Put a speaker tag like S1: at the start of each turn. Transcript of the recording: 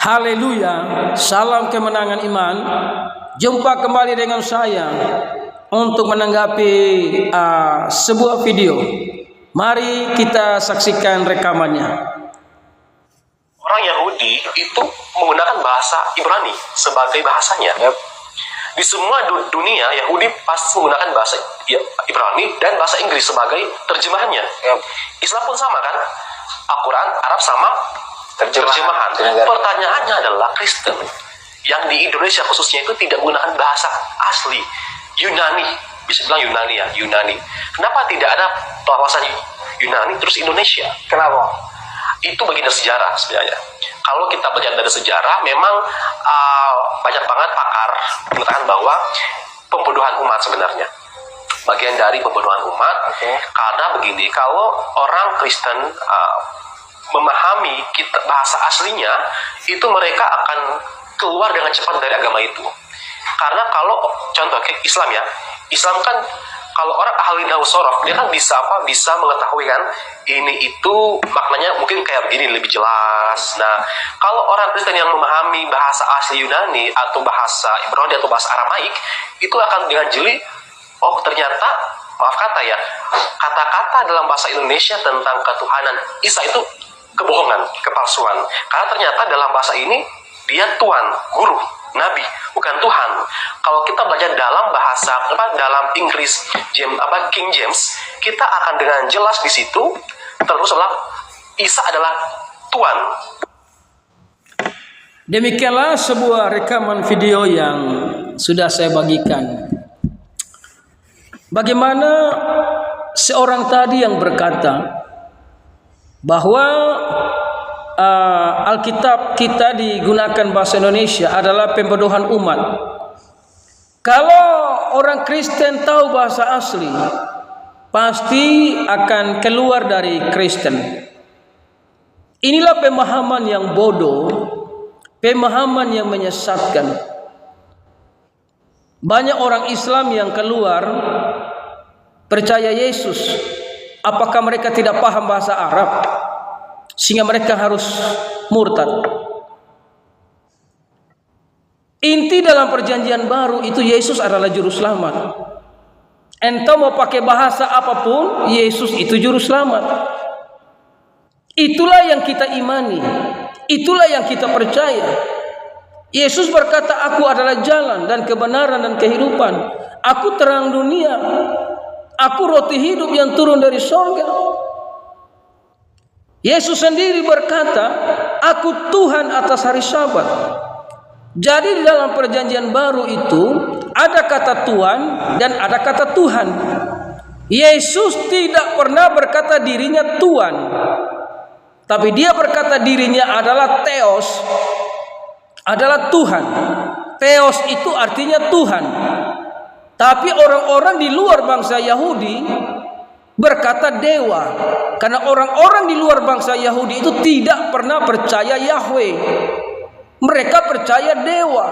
S1: Haleluya, salam kemenangan iman. Jumpa kembali dengan saya untuk menanggapi sebuah video. Mari kita saksikan rekamannya.
S2: Orang Yahudi itu menggunakan bahasa Ibrani sebagai bahasanya. Di semua dunia Yahudi pasti menggunakan bahasa Ibrani dan bahasa Inggris sebagai terjemahannya. Islam pun sama kan? Al-Quran, Arab sama terjemahan. Pertanyaannya adalah Kristen yang di Indonesia khususnya itu tidak menggunakan bahasa asli Yunani, bisa bilang Yunani ya, Yunani. Kenapa tidak ada bahasa Yunani terus Indonesia?
S3: Kenapa?
S2: Itu bagian dari sejarah sebenarnya. Kalau kita belajar dari sejarah, memang banyak banget pakar mengatakan bahwa pembunuhan umat sebenarnya. Bagian dari pembunuhan umat. Karena begini, kalau orang Kristen memahami bahasa aslinya, itu mereka akan keluar dengan cepat dari agama itu. Karena kalau contoh Islam ya, Islam kan kalau orang ahli nahwu sorof, dia kan bisa mengetahui kan ini itu maknanya mungkin kayak begini lebih jelas. Nah, kalau orang Kristen yang memahami bahasa asli Yunani atau bahasa Ibrani atau bahasa Aramaik, itu akan dengan jeli, oh ternyata maaf kata ya, kata-kata dalam bahasa Indonesia tentang ketuhanan Isa itu kebohongan, kepalsuan. Karena ternyata dalam bahasa ini dia Tuhan, guru, nabi, bukan Tuhan. Kalau kita belajar dalam bahasa dalam Inggris King James, kita akan dengan jelas di situ terus adalah Isa adalah Tuhan.
S1: Demikianlah sebuah rekaman video yang sudah saya bagikan. Bagaimana seorang tadi yang berkata bahwa Alkitab kita digunakan bahasa Indonesia adalah pembodohan umat. Kalau orang Kristen tahu bahasa asli, pasti akan keluar dari Kristen. Inilah pemahaman yang bodoh, pemahaman yang menyesatkan. Banyak orang Islam yang keluar percaya Yesus. Apakah mereka tidak paham bahasa Arab sehingga mereka harus murtad? Inti dalam perjanjian baru itu Yesus adalah juru selamat. Entah mau pakai bahasa apapun, Yesus itu juru selamat. Itulah yang kita imani, itulah yang kita percaya. Yesus berkata, aku adalah jalan dan kebenaran dan kehidupan. Aku terang dunia. Aku roti hidup yang turun dari sorga. Yesus sendiri berkata, aku Tuhan atas hari Sabat. Jadi di dalam perjanjian baru itu ada kata Tuhan dan ada kata Tuhan. Yesus tidak pernah berkata dirinya Tuhan, tapi dia berkata dirinya adalah Theos, adalah Tuhan. Theos itu artinya Tuhan. Tapi orang-orang di luar bangsa Yahudi berkata dewa. Karena orang-orang di luar bangsa Yahudi itu tidak pernah percaya Yahweh. Mereka percaya dewa.